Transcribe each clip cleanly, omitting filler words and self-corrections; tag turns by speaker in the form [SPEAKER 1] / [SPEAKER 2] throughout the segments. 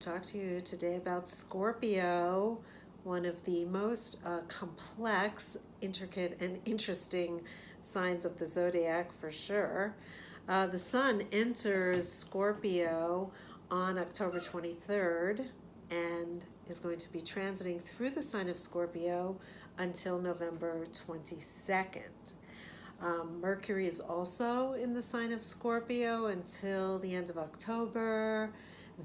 [SPEAKER 1] Talk to you today about Scorpio, one of the most complex, intricate, and interesting signs of the zodiac for sure. The sun enters Scorpio on October 23rd and is going to be transiting through the sign of Scorpio until November 22nd. Mercury is also in the sign of Scorpio until the end of October.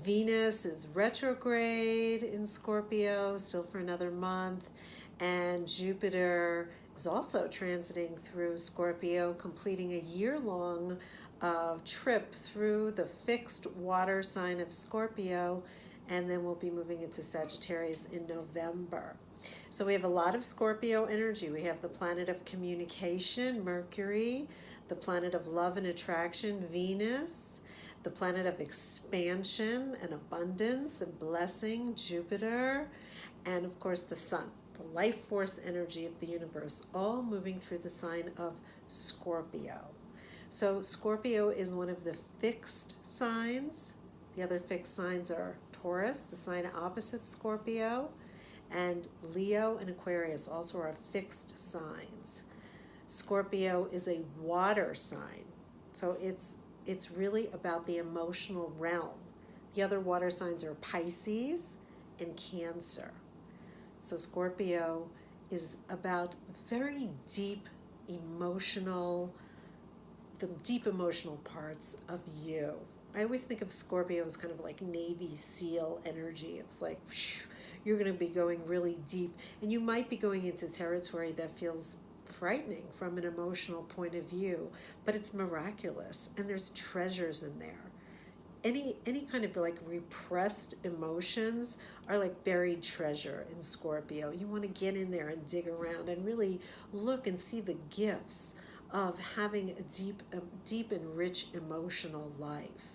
[SPEAKER 1] Venus is retrograde in Scorpio still for another month. And Jupiter is also transiting through Scorpio, completing a year-long trip through the fixed water sign of Scorpio. And then we'll be moving into Sagittarius in November. So we have a lot of Scorpio energy. We have the planet of communication, Mercury, the planet of love and attraction, Venus, the planet of expansion and abundance and blessing, Jupiter, and of course the sun, the life force energy of the universe, all moving through the sign of Scorpio. So Scorpio is one of the fixed signs. The other fixed signs are Taurus, the sign opposite Scorpio, and Leo and Aquarius also are fixed signs. Scorpio is a water sign, so it's really about the emotional realm. The other water signs are Pisces and Cancer. So Scorpio is about very deep emotional, the deep emotional parts of you. I always think of Scorpio as kind of like Navy SEAL energy. It's like, whew, you're going to be going really deep, and you might be going into territory that feels frightening from an emotional point of view, but it's miraculous, and there's treasures in there. Any kind of like repressed emotions are like buried treasure in Scorpio. You want to get in there and dig around and really look and see the gifts of having a deep and rich emotional life.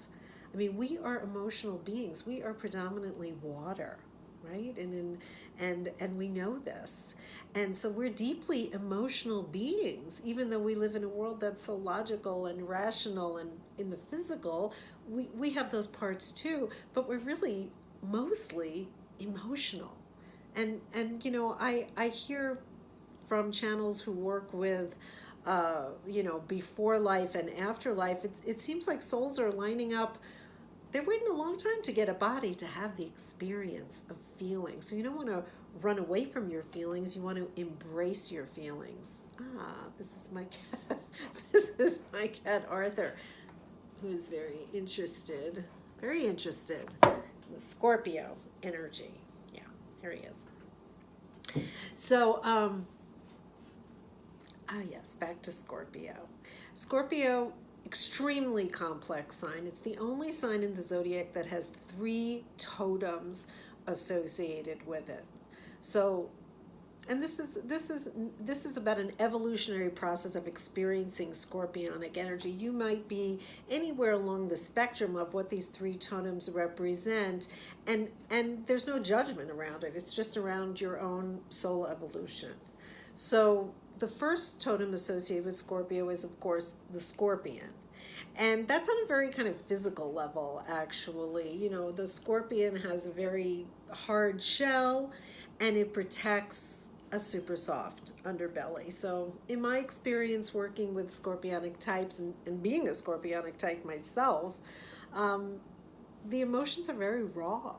[SPEAKER 1] I mean, we are emotional beings. We are predominantly water, right? And we know this. And so we're deeply emotional beings, even though we live in a world that's so logical and rational and in the physical, we have those parts too, but we're really mostly emotional. And I hear from channels who work with before life and after life, it seems like souls are lining up. They're waiting a long time to get a body to have the experience of feeling. So you don't want to run away from your feelings. You want to embrace your feelings. This is my cat. This is my cat Arthur, who is very interested in the Scorpio energy. Yeah, here he is. So, yes, back to Scorpio. Scorpio, extremely complex sign. It's the only sign in the zodiac that has 3 totems associated with it. So, and this is about an evolutionary process of experiencing scorpionic energy. You might be anywhere along the spectrum of what these 3 totems represent, and there's no judgment around it. It's just around your own soul evolution. So the first totem associated with Scorpio is, of course, the scorpion. And that's on a very kind of physical level, actually. You know, the scorpion has a very hard shell, and it protects a super soft underbelly. So in my experience working with scorpionic types and being a scorpionic type myself, the emotions are very raw.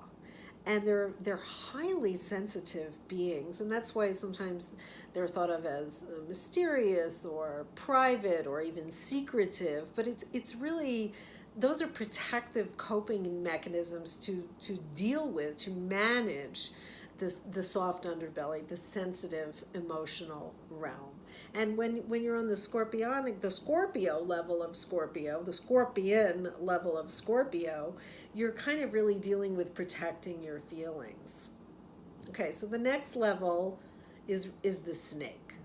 [SPEAKER 1] And they're highly sensitive beings, and that's why sometimes they're thought of as mysterious or private or even secretive. But it's really, those are protective coping mechanisms to deal with, to manage the soft underbelly, the sensitive emotional realm. And when you're on the Scorpio level of Scorpio, the scorpion level of Scorpio, you're kind of really dealing with protecting your feelings. Okay, so the next level is the snake.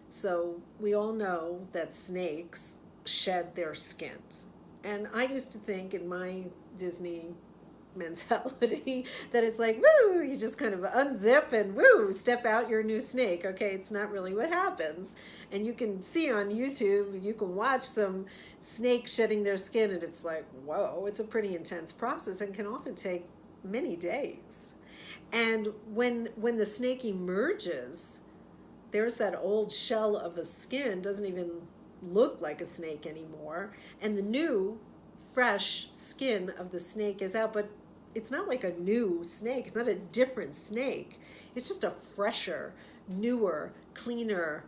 [SPEAKER 1] So we all know that snakes shed their skins. And I used to think in my Disney mentality that it's like, woo, you just kind of unzip and woo, step out your new snake. Okay, it's not really what happens. And you can see on YouTube, you can watch some snakes shedding their skin, and it's like, whoa, it's a pretty intense process and can often take many days. And when the snake emerges, there's that old shell of a skin, doesn't even look like a snake anymore, and the new fresh skin of the snake is out. But it's not like a new snake, it's not a different snake, it's just a fresher, newer, cleaner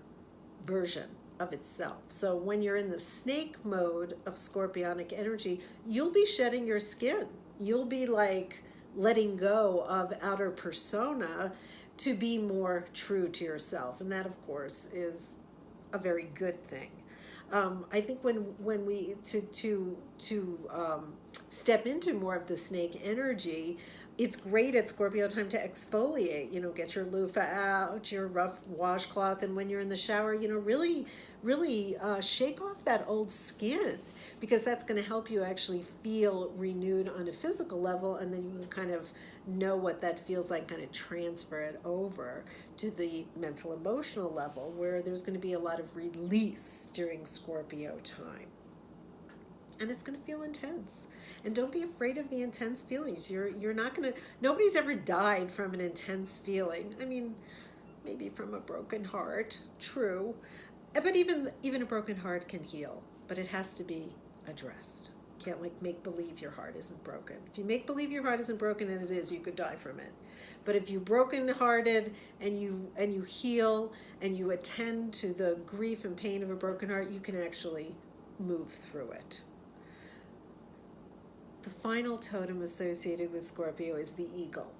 [SPEAKER 1] version of itself. So when you're in the snake mode of scorpionic energy, you'll be shedding your skin. You'll be like letting go of outer persona to be more true to yourself. And that, of course, is a very good thing. I think when we step into more of the snake energy, it's great at Scorpio time to exfoliate. Get your loofah out, your rough washcloth, and when you're in the shower, really shake off that old skin, because that's going to help you actually feel renewed on a physical level, and then you can kind of know what that feels like, kind of transfer it over to the mental emotional level, where there's going to be a lot of release during Scorpio time. And it's going to feel intense. And don't be afraid of the intense feelings. You're not going to, nobody's ever died from an intense feeling. I mean, maybe from a broken heart, true. But even a broken heart can heal, but it has to be addressed. You can't like make believe your heart isn't broken. If you make believe your heart isn't broken as it is, you could die from it. But if you're broken-hearted and you heal and you attend to the grief and pain of a broken heart, you can actually move through it. The final totem associated with Scorpio is the eagle.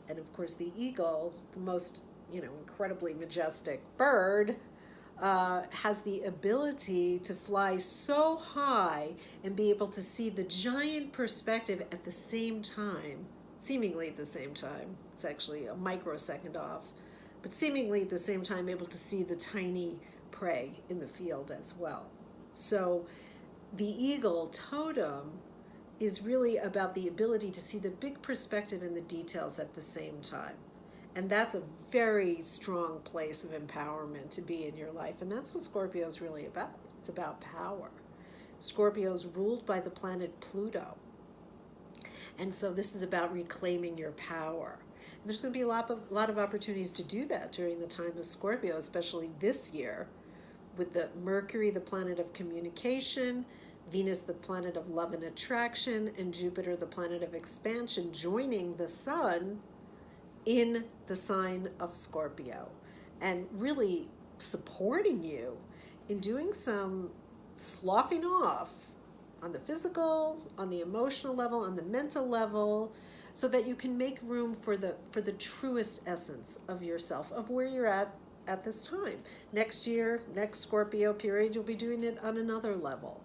[SPEAKER 1] And of course the eagle, the most, incredibly majestic bird, has the ability to fly so high and be able to see the giant perspective at the same time, seemingly at the same time. It's actually a microsecond off, but seemingly at the same time able to see the tiny prey in the field as well. So the eagle totem is really about the ability to see the big perspective and the details at the same time. And that's a very strong place of empowerment to be in your life. And that's what Scorpio is really about. It's about power. Scorpio is ruled by the planet Pluto. And so this is about reclaiming your power. And there's going to be a lot of opportunities to do that during the time of Scorpio, especially this year, with the Mercury, the planet of communication, Venus, the planet of love and attraction, and Jupiter, the planet of expansion, joining the Sun in the sign of Scorpio, and really supporting you in doing some sloughing off on the physical, on the emotional level, on the mental level, so that you can make room for the truest essence of yourself, of where you're at this time. Next year, next Scorpio period, you'll be doing it on another level.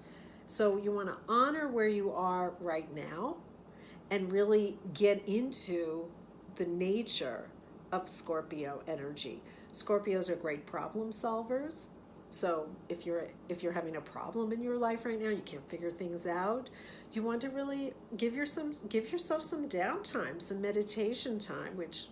[SPEAKER 1] So you want to honor where you are right now and really get into the nature of Scorpio energy. Scorpios are great problem solvers. So if you're having a problem in your life right now, you can't figure things out, you want to really give yourself some downtime, some meditation time, which,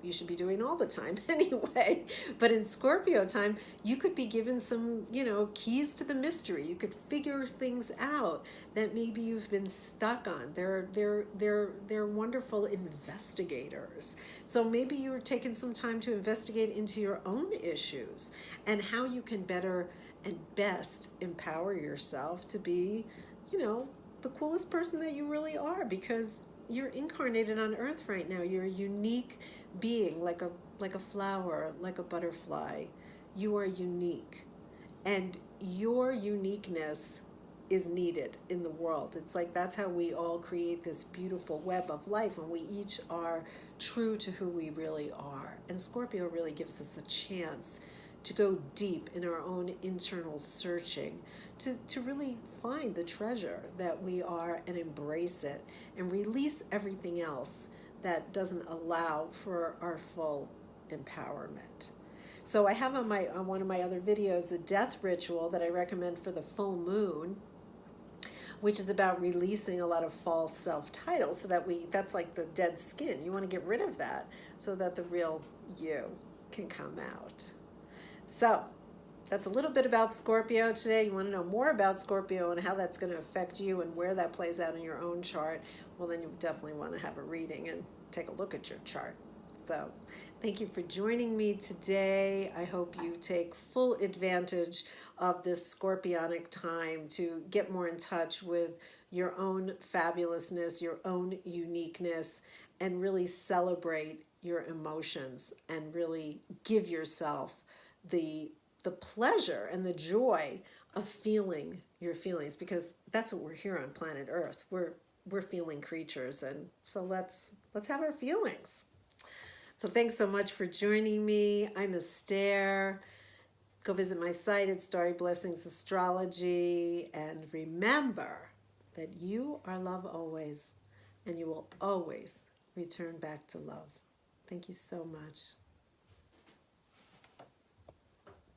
[SPEAKER 1] you should be doing all the time anyway. But in Scorpio time, you could be given some, keys to the mystery. You could figure things out that maybe you've been stuck on. They're wonderful investigators. So maybe you're taking some time to investigate into your own issues and how you can better and best empower yourself to be, the coolest person that you really are, because you're incarnated on Earth right now. You're a unique being, like a flower, like a butterfly. You are unique, and your uniqueness is needed in the world. It's like that's how we all create this beautiful web of life, when we each are true to who we really are. And Scorpio really gives us a chance to go deep in our own internal searching, to really find the treasure that we are and embrace it and release everything else that doesn't allow for our full empowerment. So I have on one of my other videos the death ritual that I recommend for the full moon, which is about releasing a lot of false self-titles, so that's like the dead skin. You want to get rid of that so that the real you can come out. So that's a little bit about Scorpio today. You want to know more about Scorpio and how that's going to affect you and where that plays out in your own chart, well, then you definitely want to have a reading and take a look at your chart. So, thank you for joining me today. I hope you take full advantage of this scorpionic time to get more in touch with your own fabulousness, your own uniqueness, and really celebrate your emotions and really give yourself the pleasure and the joy of feeling your feelings, because that's what we're here on planet Earth. We're feeling creatures, and so let's have our feelings. So thanks so much for joining me. I'm Esther. Go visit my site at Starry Blessings Astrology, and remember that you are love always, and you will always return back to love. Thank you so much.